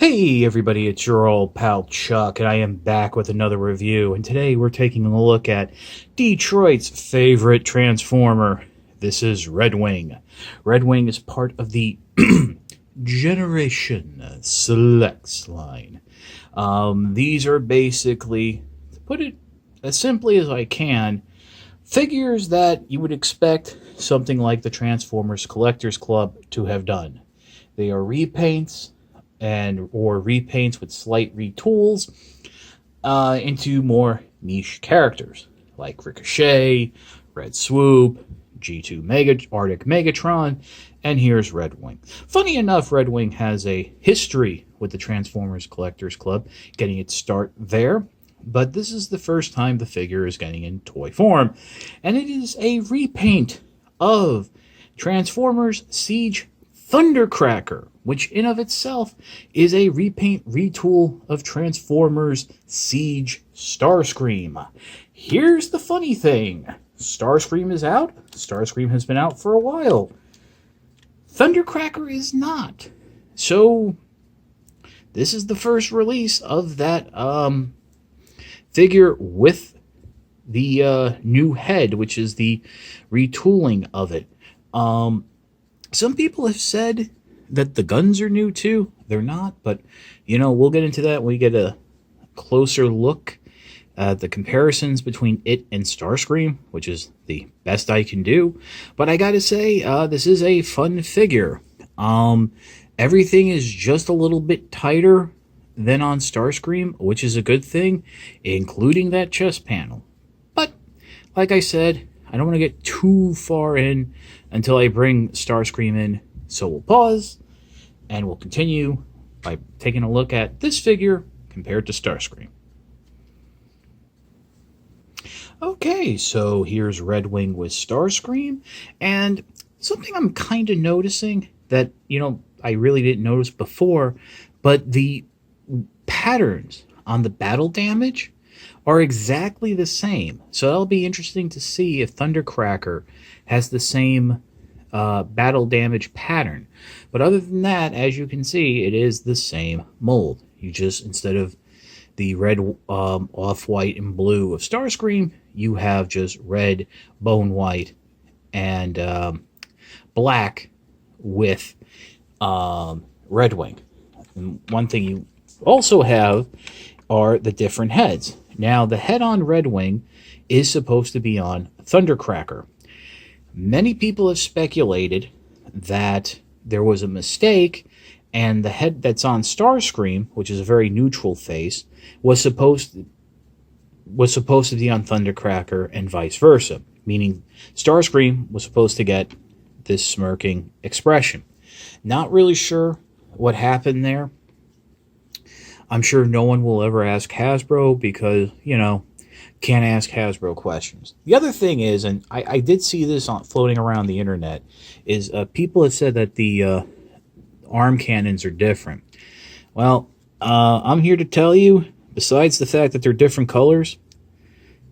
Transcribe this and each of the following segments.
Hey everybody, it's your old pal Chuck, and I am back with another review. And today we're taking a look at Detroit's favorite Transformer. This is Red Wing. Red Wing is part of the Generation Selects line. These are basically, to put it as simply as I can, figures that you would expect something like the Transformers Collectors Club to have done. They are repaints or repaints with slight retools into more niche characters like Ricochet, Red Swoop, G2 Arctic Megatron, and here's Red Wing. Funny enough, Red Wing has a history with the Transformers Collectors Club, getting its start there, but this is the first time the figure is getting in toy form, and it is a repaint of Transformers Siege Thundercracker, which in of itself is a repaint retool of Transformers Siege Starscream. Here's the funny thing. Starscream is out. Starscream has been out for a while. Thundercracker is not. So this is the first release of that figure with the new head, which is the retooling of it. Some people have said that the guns are new too. They're not, but we'll get into that when we get a closer look at the comparisons between it and Starscream, which is the best I can do. But I gotta say, this is a fun figure. Everything is just a little bit tighter than on Starscream, which is a good thing, including that chest panel. But like I said, I don't want to get too far in until I bring Starscream in, so we'll pause, and we'll continue by taking a look at this figure compared to Starscream. Okay, so here's Red Wing with Starscream, and something I'm kind of noticing that, I really didn't notice before, but the patterns on the battle damage are exactly the same. So that'll be interesting to see if Thundercracker has the same battle damage pattern. But other than that, as you can see, it is the same mold. You just, instead of the red, off-white, and blue of Starscream, you have just red, bone white, and black with Red Wing. And one thing you also have are the different heads. Now, the head on Red Wing is supposed to be on Thundercracker. Many people have speculated that there was a mistake and the head that's on Starscream, which is a very neutral face, was supposed to be on Thundercracker and vice versa, meaning Starscream was supposed to get this smirking expression. Not really sure what happened there. I'm sure no one will ever ask Hasbro because, can't ask Hasbro questions. The other thing is, and I did see this floating around the internet, is people have said that the arm cannons are different. Well, I'm here to tell you, besides the fact that they're different colors,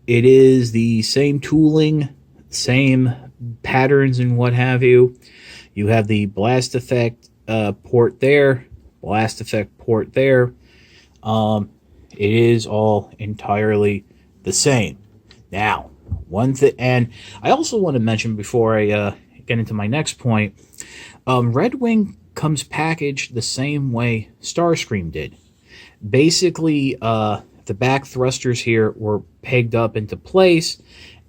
it is the same tooling, same patterns and what have you. You have the blast effect port there, blast effect port there. It is all entirely the same. Now, one thing, and I also want to mention before I get into my next point, Red Wing comes packaged the same way Starscream did. Basically, the back thrusters here were pegged up into place,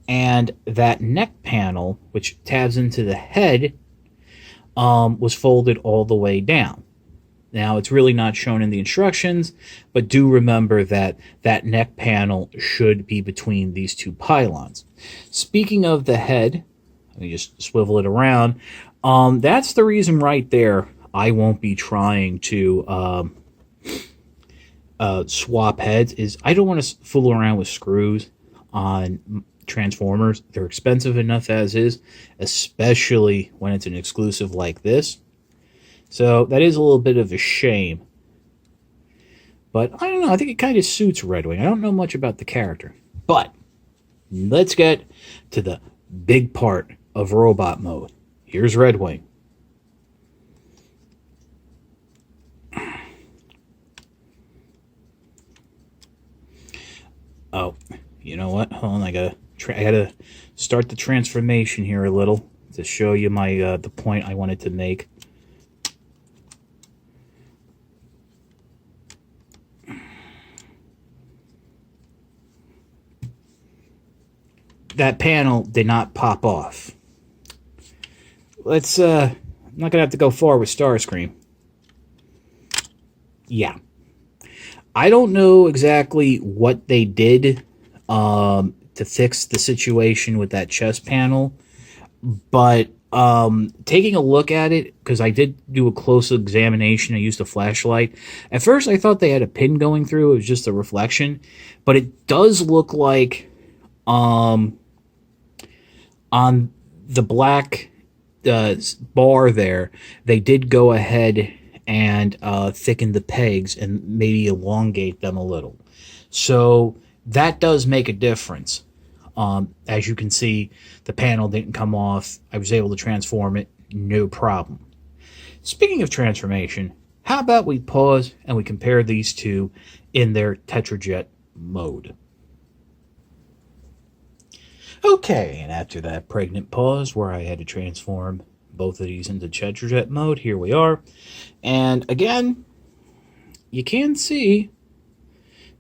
and that neck panel, which tabs into the head, was folded all the way down. Now, it's really not shown in the instructions, but do remember that that neck panel should be between these two pylons. Speaking of the head, let me just swivel it around. That's the reason right there I won't be trying to swap heads. Is I don't want to fool around with screws on Transformers. They're expensive enough as is, especially when it's an exclusive like this. So that is a little bit of a shame. But I don't know, I think it kind of suits Red Wing. I don't know much about the character. But let's get to the big part of robot mode. Here's Red Wing. Oh, you know what? Hold on, I gotta start the transformation here a little to show you my the point I wanted to make. That panel did not pop off. Let's I'm not gonna have to go far with Starscream. Yeah, I don't know exactly what they did to fix the situation with that chest panel, but taking a look at it, because I did do a close examination, I used a flashlight. At first, I thought they had a pin going through; it was just a reflection, but it does look like on the black bar there, they did go ahead and thicken the pegs and maybe elongate them a little. So that does make a difference. As you can see, the panel didn't come off. I was able to transform it, no problem. Speaking of transformation, how about we pause and we compare these two in their Tetrajet mode. Okay, and after that pregnant pause where I had to transform both of these into Tetrajet mode, here we are. And again, you can see,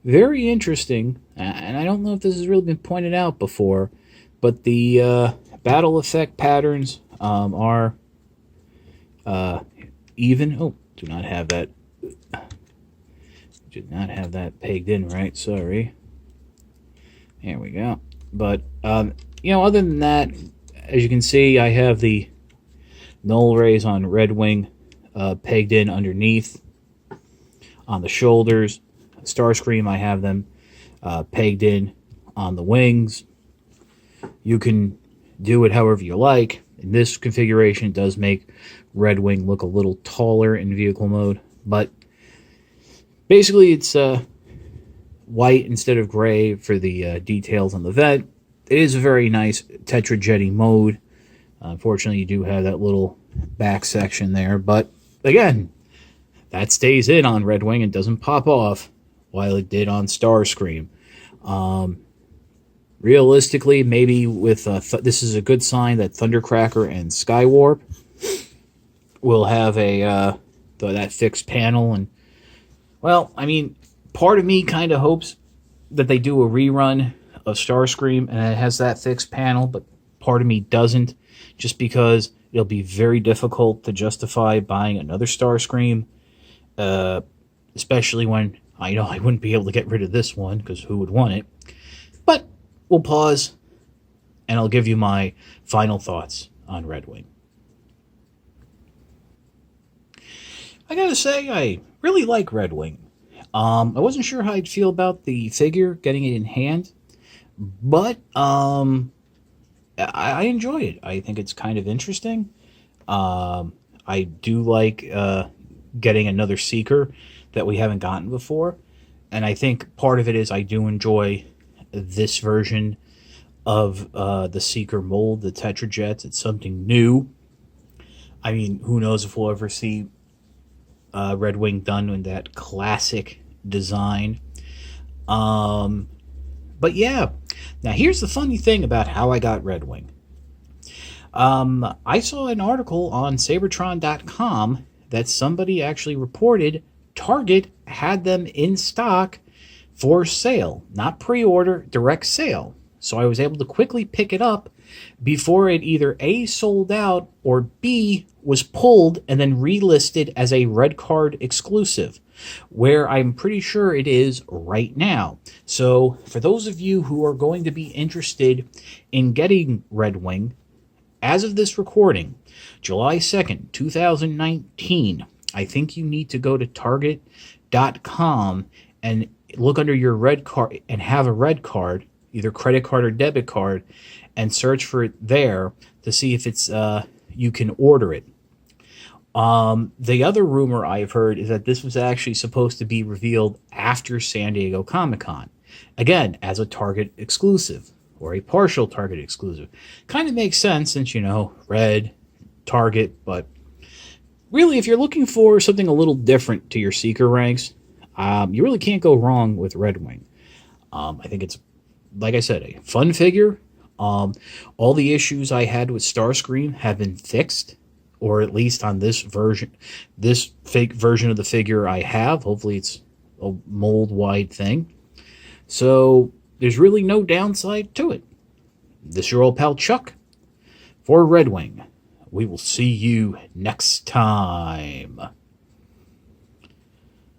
very interesting, and I don't know if this has really been pointed out before, but the battle effect patterns are even. Oh, do not have that. Did not have that pegged in right. Sorry. There we go. But other than that, as you can see, I have the null rays on Redwing pegged in underneath on the shoulders. Starscream, I have them pegged in on the wings. You can do it however you like. In this configuration, it does make Redwing look a little taller in vehicle mode, but basically it's white instead of gray for the details on the vent. It is a very nice Tetrajet mode. Unfortunately, you do have that little back section there, but again, that stays in on Redwing and doesn't pop off, while it did on Starscream. Realistically, maybe with this is a good sign that Thundercracker and Skywarp will have a that fixed panel. And well, I mean, part of me kind of hopes that they do a rerun of Starscream and it has that fixed panel, but part of me doesn't, just because it'll be very difficult to justify buying another Starscream, especially when I know I wouldn't be able to get rid of this one, because who would want it? But we'll pause, and I'll give you my final thoughts on Redwing. I gotta say, I really like Redwing. I wasn't sure how I'd feel about the figure, getting it in hand, but I enjoy it. I think it's kind of interesting. I do like getting another Seeker that we haven't gotten before, and I think part of it is I do enjoy this version of the Seeker mold, the Tetrajets. It's something new. I mean, who knows if we'll ever see Redwing done in that classic design. But yeah, now here's the funny thing about how I got Redwing. I saw an article on Sabertron.com that somebody actually reported Target had them in stock for sale, not pre-order, direct sale. So I was able to quickly pick it up before it either A, sold out, or B, was pulled and then relisted as a Red Card exclusive, where I'm pretty sure it is right now. So for those of you who are going to be interested in getting Redwing, as of this recording, July 2nd, 2019, I think you need to go to Target.com and look under your Red Card and have a Red Card, either credit card or debit card, and search for it there to see if it's you can order it. The other rumor I've heard is that this was actually supposed to be revealed after San Diego Comic-Con. Again, as a Target exclusive, or a partial Target exclusive. Kind of makes sense since, Red, Target, but really, if you're looking for something a little different to your Seeker ranks, you really can't go wrong with Redwing. I think it's like I said, a fun figure. All the issues I had with Starscream have been fixed, or at least on this fake version of the figure I have. Hopefully, it's a mold wide thing. So there's really no downside to it. This is your old pal Chuck for Red Wing. We will see you next time.